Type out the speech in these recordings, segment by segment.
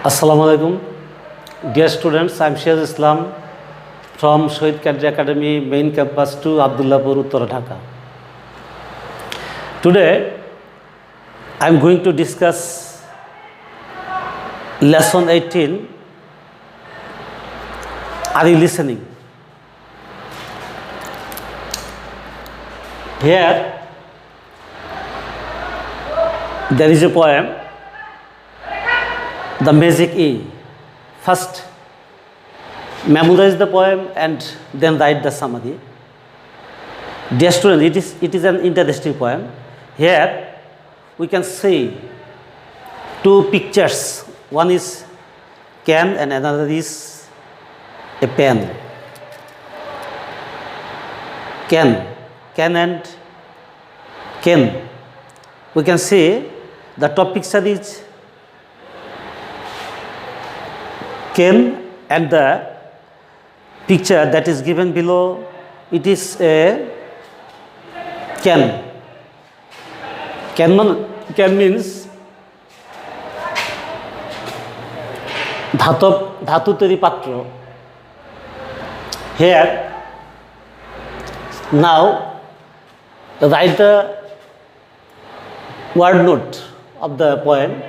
Assalamu alaikum. Dear students, I am Shaz Islam from Shahid Cadre Academy main campus to Abdullahpur, Uttara Dhaka. Today, I am going to discuss lesson 18. Are you listening? Here, there is a poem, The Magic E. First, memorize the poem and then write the summary. Dear students, it is an interesting poem. Here, we can see two pictures. One is can and another is a pen. Can and can. We can see the top picture is can and the picture that is given below, it is a can. Can means dhatu teri patro. Here, now write the word note of the poem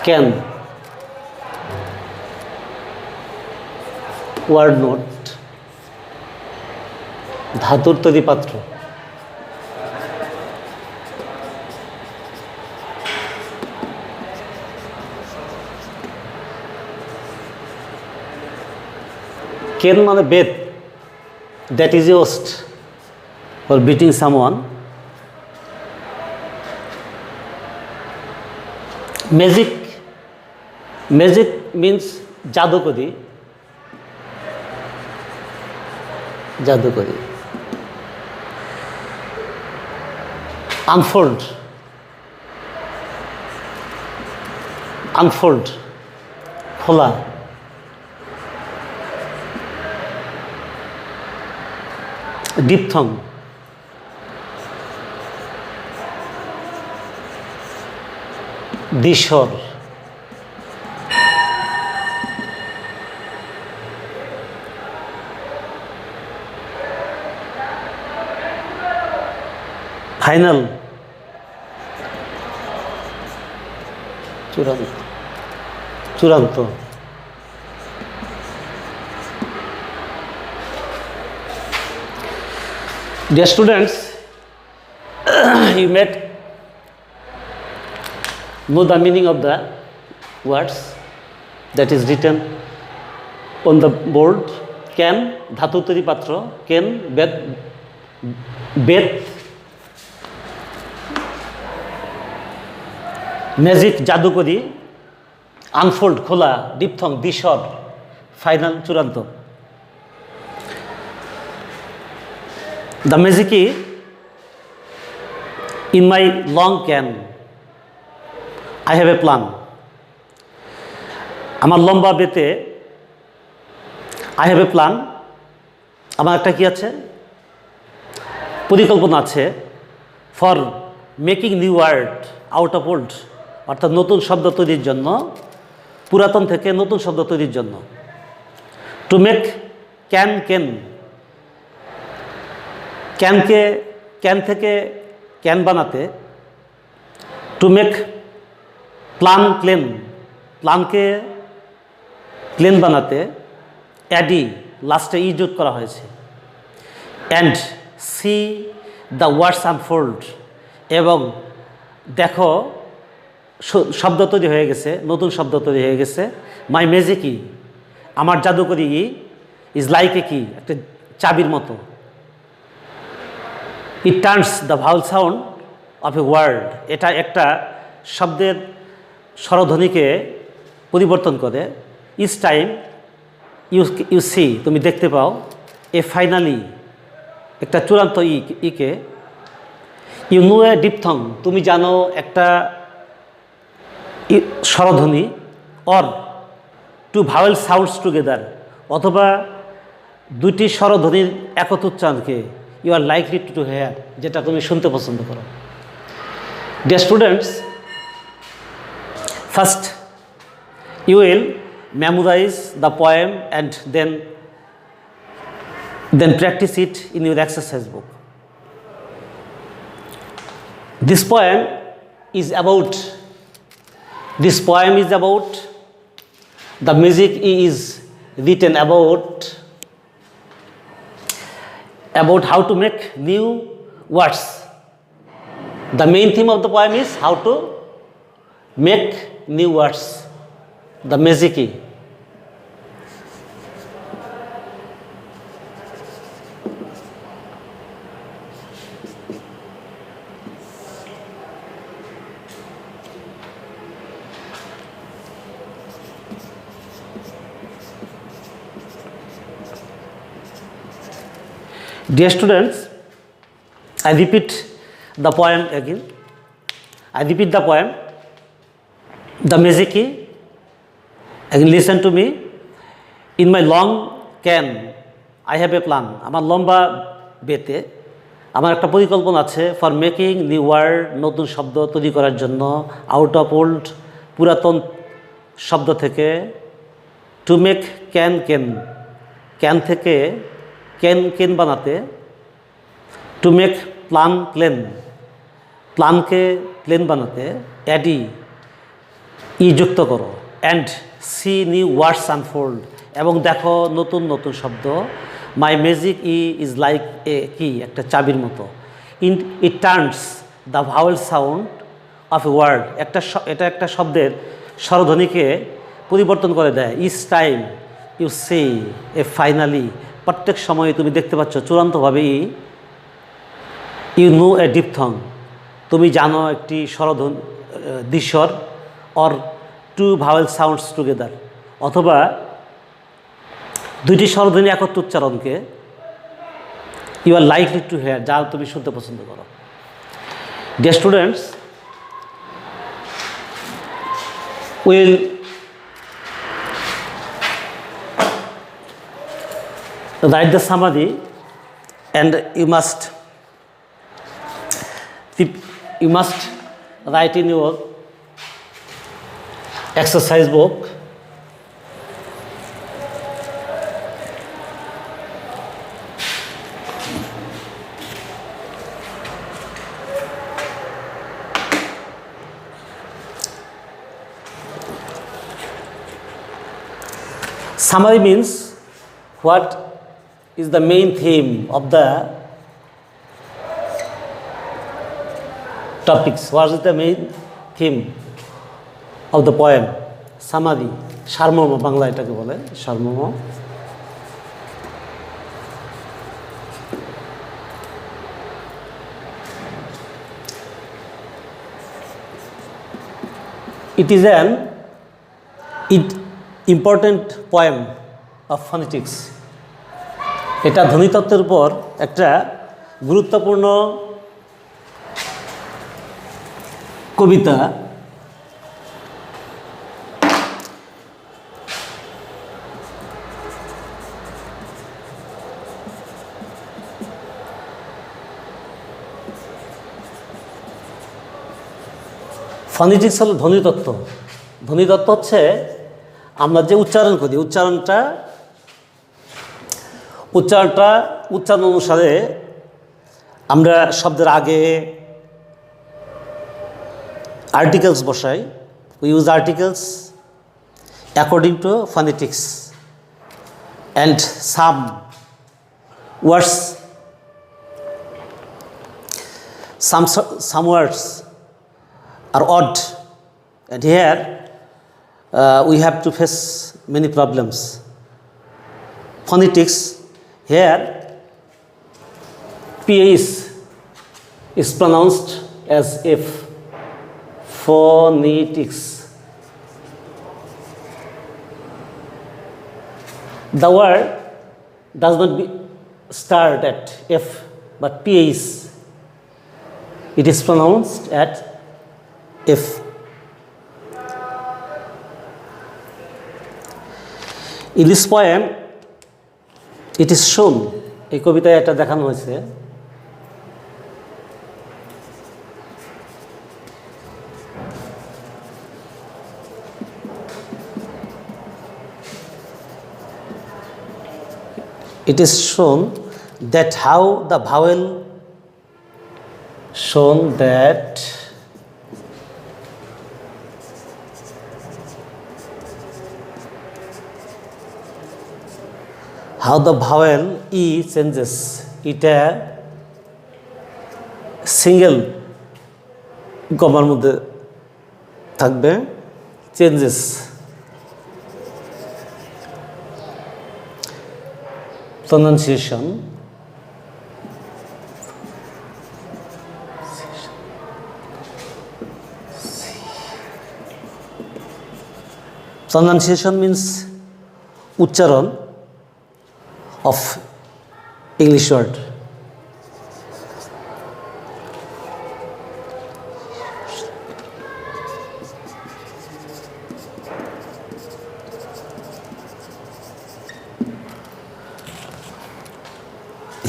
can. Word note ধাতুর তৈরি পাত্র। কেন মানে বেত, that is used for beating someone. Magic means জাদুকরি। Unfold খোলা। Diphthong দিশর। Final চূড়ান্ত। Dear students, you may know the meaning of the words that is written on the board. Can ধাতু তৈরি পাত্র, can বেত, ম্যাজিক জাদুকরি, আনফোল্ড খোলা, diphthong দিশর, final চূড়ান্ত। The magic E, in my long can, I have a plan. আমার লম্বা বেতে I have a plan. আমার একটা কি আছে? পরিকল্পনা আছে for making new word out of old. অর্থাৎ নতুন শব্দ তৈরির জন্য, পুরাতন থেকে নতুন শব্দ তৈরির জন্য। টু মেক ক্যান থেকে ক্যান বানাতে। টু মেক প্লানকে প্লেন বানাতে অ্যাডি লাস্টে ই যোগ করা হয়েছে। And C the words unfold, এবং দেখো শব্দ তৈরি হয়ে গেছে, নতুন শব্দ তৈরি হয়ে গেছে। মাই ম্যাজিক ই, আমার জাদুকরি ই, ইজ লাইক এ কি, একটা চাবির মতো। It turns the vowel sound of a word, এটা একটা শব্দের স্বরধ্বনিকে পরিবর্তন করে। ইচ টাইম ইউ সি, তুমি দেখতে পাও। এ ফাইনালি, একটা চূড়ান্ত ইকে। ইউ নো এ ডিপথং, তুমি জানো একটা স্বরধ্বনি। Or two vowel sounds together, অথবা দুটি স্বরধ্বনির একত্র উচ্চারণকে you are likely to hear, যেটা তুমি শুনতে পছন্দ করো। Dear students, first you will memorize the poem and then practice it in your exercise book. This poem is about the music is written about how to make new words. The main theme of the poem is how to make new words. The music. Dear students, I repeat the poem again. The music key. Again, listen to me. In my long can, I have a plan. আমার লম্বা বেতে আমার একটা পরিকল্পনা আছে for making new word, নতুন শব্দ তৈরি করার জন্য, আউট অফ ওল্ড, পুরাতন শব্দ থেকে, টু মেক ক্যান থেকে কেন বানাতে, টু মেক প্ল্যানকে প্লেন বানাতে, অ্যাডি যুক্ত করো, and see new words unfold, এবং দেখো নতুন নতুন শব্দ। My magic is like a key একটা চাবির মতো। It turns the vowel sound of a word, এটা একটা শব্দের স্বরধ্বনিকে পরিবর্তন করে দেয়। Each time you say a finally, প্রত্যেক সময়ে তুমি দেখতে পাচ্ছ চূড়ান্তভাবেই, ইউ নো এ ডিপথং, তুমি জানো একটি দ্বিস্বর, or two vowel sounds together, অথবা দুইটি স্বরধ্বনি একত্র উচ্চারণকে, you are likely to hear, যা তুমি শুনতে পছন্দ করো। Dear students, will write the summary, and you must write in your exercise book. Summary means what is the main theme of the topics. What is the main theme of the poem? Samadhi, সারমর্ম বাংলা এটাকে বলে, সারমর্ম। It is an important poem of phonetics. এটা ধ্বনিতত্ত্বের উপর একটা গুরুত্বপূর্ণ কবিতা। ফনিটিক্স হলো ধ্বনিতত্ত্ব। ধ্বনিতত্ত্ব হচ্ছে আমরা যে উচ্চারণ করি, উচ্চারণ অনুসারে আমরা শব্দের আগে আর্টিকেলস বসাই। We use articles according to phonetics, and some words are odd, and here we have to face many problems. Phonetics, here PH is pronounced as if. Phonetics. The word does not start at F, but PH. It is pronounced at F. In this poem, it is shown, এই কবিতায় এটা দেখানো হয়েছে, it is shown that how the vowel shown that how the vowel E changes, এটা single কমার মধ্যে থাকবে, changes pronunciation means উচ্চারণ of English word.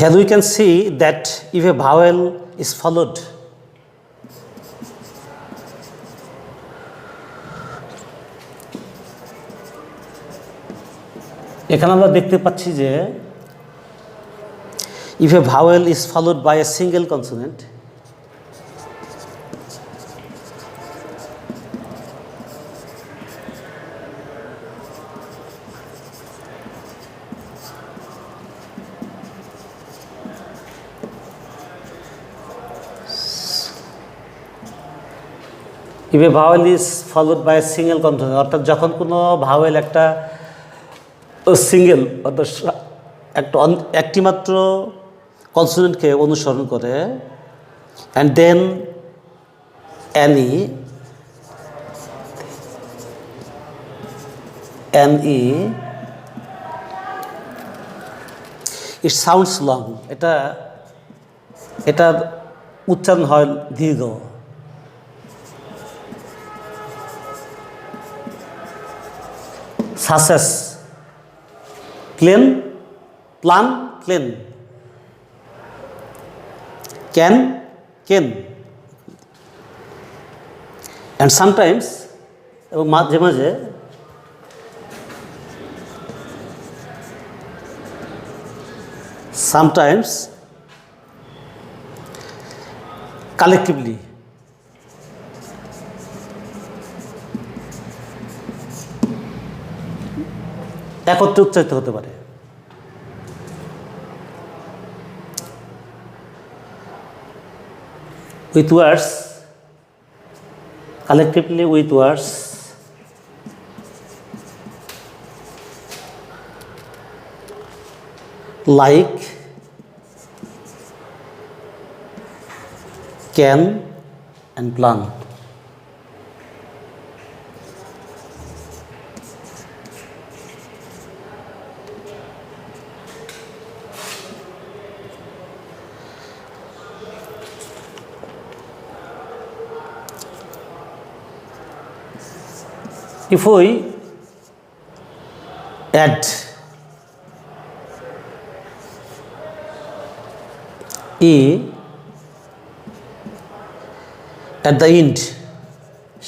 Here we can see that if a vowel is followed এখানে আমরা দেখতে পাচ্ছি যে if a vowel is followed by a single consonant, if a vowel is followed by a single consonant, অর্থাৎ যখন কোনো vowel একটা single অর্থাৎ একটা একটি মাত্র কনসোনেন্টকে অনুসরণ করে, and than any it sounds long, এটা উচ্চারণ হয় দীর্ঘ। সাসেস প্লেন, প্লান, প্লেন, ক্যান, কেন, অ্যান্ড সামটাইমস এবং মাঝে মাঝে সামটাইমস কালেকটিভলি, একত্রে উচ্চারিত হতে পারে। with words, collectively with words like can and plan. If we add E at the end,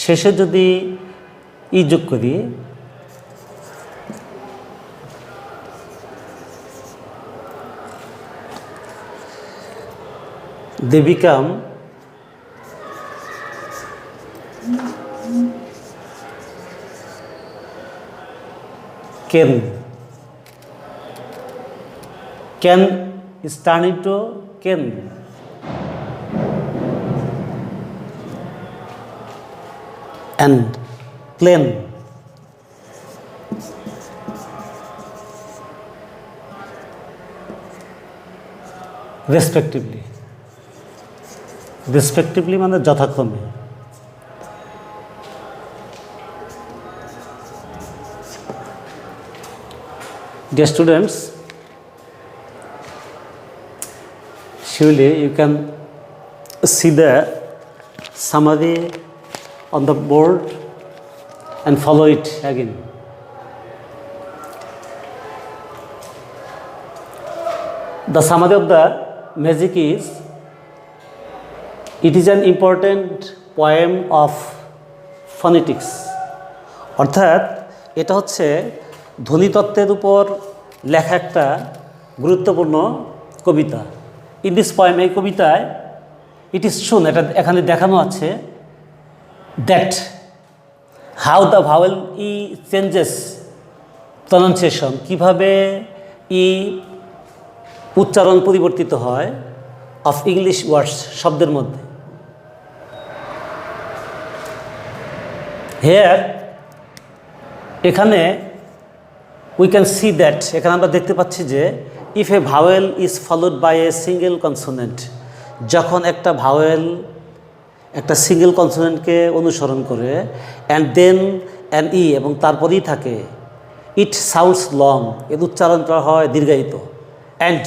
শেষে যদি ই যোগ করি, they become can is turned into can, and plain, respectively মানে যথাক্রমে। Dear students, surely you can see the summary on the board and follow it again. The summary of the magic is, it is an important poem of phonetics, অর্থাৎ এটা হচ্ছে ধ্বনিতত্ত্বের উপর লেখা একটা গুরুত্বপূর্ণ কবিতা। In this poem, এই কবিতায় it is শোন, এটা এখানে দেখানো আছে that how the vowel E changes pronunciation, কীভাবে ই উচ্চারণ পরিবর্তিত হয় অফ ইংলিশ ওয়ার্ডস, শব্দের মধ্যে। হেয়ার, এখানে উই ক্যান সি দ্যাট, এখানে আমরা দেখতে পাচ্ছি যে if a vowel is followed by a single consonant, যখন একটা ভাওয়েল একটা সিঙ্গেল কনসোনেন্টকে অনুসরণ করে, অ্যান্ড দেন অ্যান ই, এবং তারপরেই থাকে, ইট সাউন্ডস লং, এর উচ্চারণটা হয় দীর্ঘায়িত, অ্যান্ড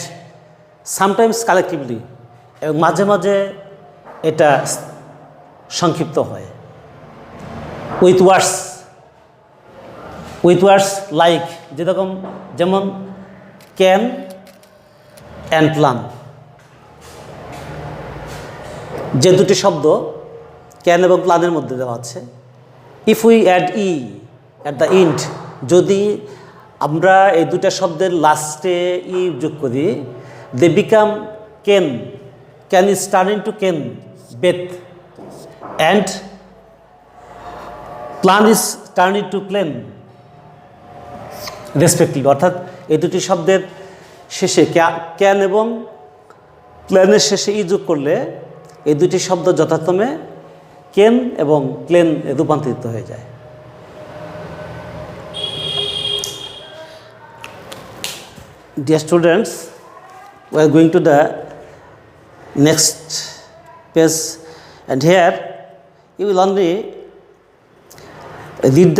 সামটাইমস কালেকটিভলি, এবং মাঝে মাঝে এটা সংক্ষিপ্ত হয়। উইথ ওয়ার্ডস লাইক, যেমন ক্যান অ্যান্ড প্ল্যান, যে দুটি শব্দ ক্যান এবং প্ল্যানের মধ্যে দেওয়া আছে। If we add e at the end, যদি আমরা এই দুটা শব্দের লাস্টে ই যোগ করি, they become can is turn into can বেথ, and plan is turn into plane respective. অর্থাৎ এই দুটি শব্দের শেষে ক্যান এবং প্ল্যানের শেষে ই যোগ করলে এই দুটি শব্দ যথাক্রমে কেন এবং প্লেন রূপান্তরিত হয়ে যায়। Dear students, we are going to the next page, and here you will only read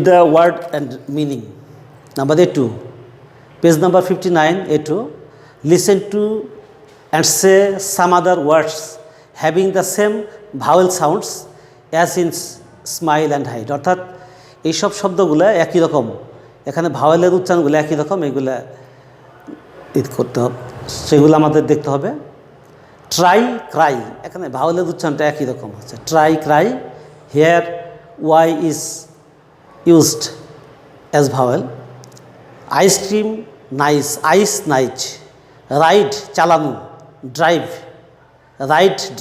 the word and meaning. Number A2, page number 59, A2. Listen to and say some other words having the same vowel sounds as in smile and hide. অর্থাৎ এইসব শব্দগুলো একই রকম, এখানে ভাওয়েলের উচ্চারণগুলো একই রকম, এগুলো করতে হবে, সেগুলো আমাদের দেখতে হবে। ট্রাই ক্রাই, এখানে ভাওয়েলের উচ্চারণটা একই রকম আছে, try cry. Here y is used as vowel. Ice cream nice, ice nice. Ride চালানো, ড্রাইভ,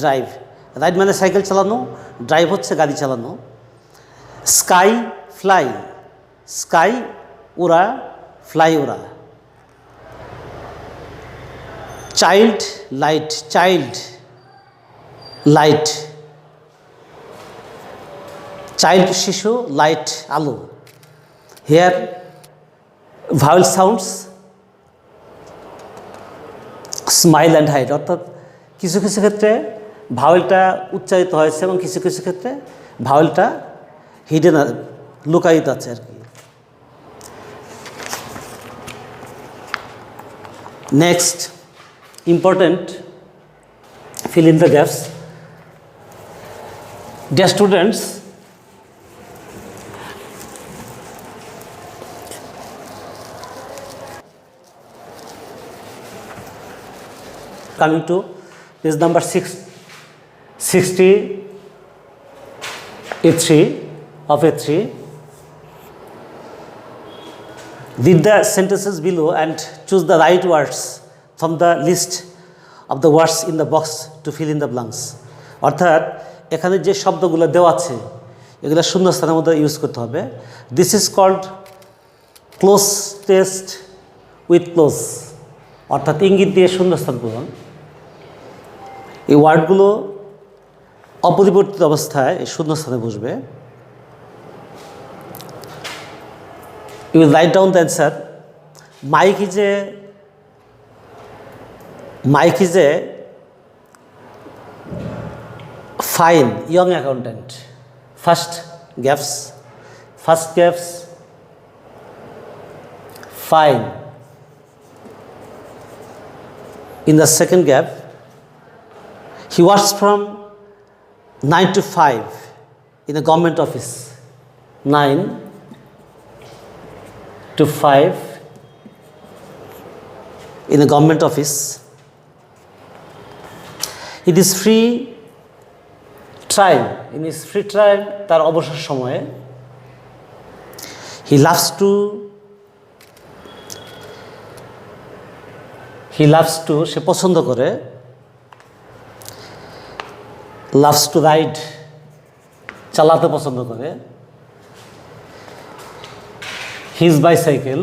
ড্রাইভ মানে সাইকেল চালানো, ড্রাইভ হচ্ছে গাড়ি চালানো। স্কাই ফ্লাই, স্কাই উড়া, ফ্লাই উড়া। চাইল্ড লাইট, চাইল্ড শিশু, লাইট আলো। Here vowel sounds smile and hide, অর্থাৎ কিছু কিছু ক্ষেত্রে ভাওয়েলটা উচ্চারিত হয়েছে এবং কিছু কিছু ক্ষেত্রে ভাওয়েলটা হিডেন, লুকায়িত আছে আর কি। Next important, fill in the gaps. Dear students, coming to page number 63 of A3. Read the sentences below and choose the right words from the list of the words in the box to fill in the blanks. অর্থাৎ এখানে যে শব্দগুলো দেওয়া আছে এগুলো শূন্যস্থানের মধ্যে use করতে হবে। This is called cloze test with cloze, অর্থাৎ ইঙ্গিত দিয়ে শূন্যস্থান পূরণ। এই ওয়ার্ডগুলো অপরিবর্তিত অবস্থায় এই শূন্যস্থানে বসবে। You will write down the answer. Mike is a fine young accountant. First gaps, fine. In the second gap, he works from 9 to 5 in a government office. 9 to 5 in a government office. In his free time, তার অবসর সময়ে, he loves to he loves to, সে পছন্দ করে, loves to ride, চালাতে পছন্দ করে, his bicycle,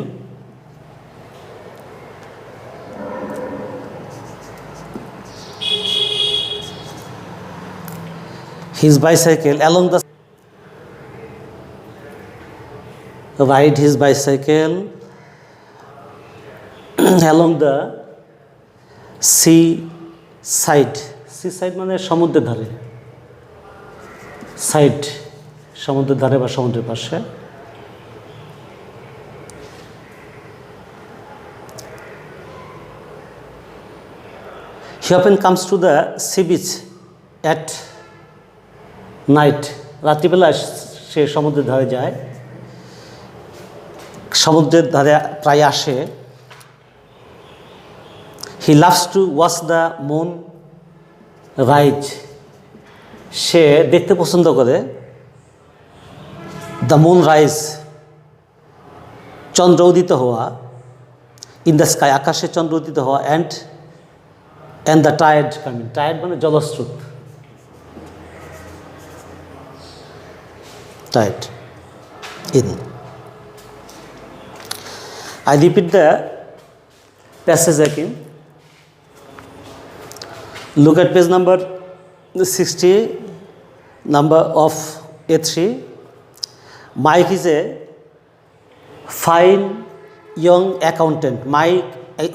his bicycle along the ride his bicycle along the sea side, sea side মানে সমুদ্রের ধারে, সাইড সমুদ্রের ধারে বা সমুদ্রের পাশে। He often comes to the sea beach at night, রাত্রিবেলা সে সমুদ্রের ধারে যায়, সমুদ্রের ধারে প্রায় আসে। He loves to watch the moon rise, সে দেখতে পছন্দ করে দ্য মুন রাইজ, চন্দ্র উদিত হওয়া, ইন দ্য স্কাই, আকাশে চন্দ্র উদিত হওয়া, and the tide coming, tide মানে জলস্রোত, tide in. I repeat the passage again. Look at page number 60, number of A3. Mike is a fine young accountant. Mike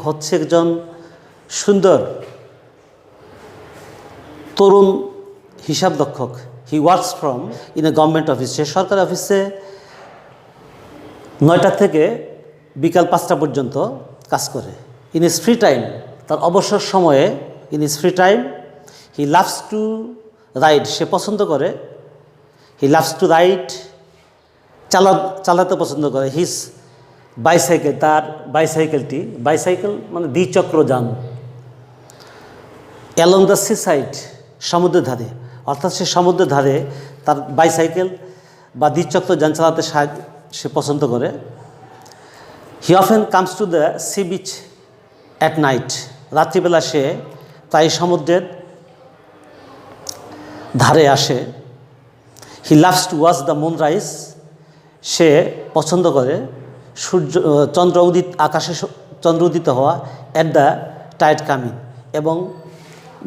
হচ্ছে একজন সুন্দর তরুণ হিসাবরক্ষক। He works from in a government office, সে সরকারি অফিসে 9টা থেকে বিকাল 5টা পর্যন্ত কাজ করে। ইন ইজ ফ্রি টাইম, তার অবসর সময়ে, in is free time he loves to ride, সে পছন্দ করে, হি লাভস টু রাইড, চালাতে পছন্দ করে, হিজ বাইসাইকেল, তার বাইসাইকেলটি, বাইসাইকেল মানে দ্বিচক্র যান, অ্যালং দ্য সি সাইড, সমুদ্রের ধারে, অর্থাৎ সে সমুদ্রের ধারে তার বাইসাইকেল বা দ্বিচক্র যান চালাতে সে পছন্দ করে। He often comes to the sea beach at night, রাত্রিবেলা সে প্রায় সমুদ্রের ধারে আসে। He loves to watch the moon rise, সে পছন্দ করে আকাশে চন্দ্র উদিত হওয়া, অ্যাট দ্য টাইড কামিং, এবং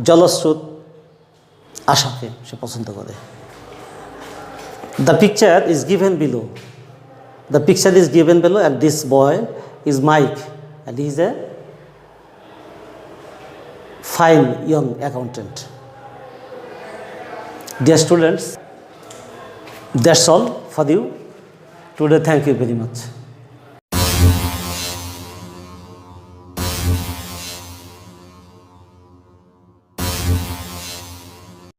জলস্রোত আশাকে সে পছন্দ করে। The picture is given below, the picture is given below, and this boy is Mike, and he is a fine young accountant. Dear students, that's all for you today. Thank you very much.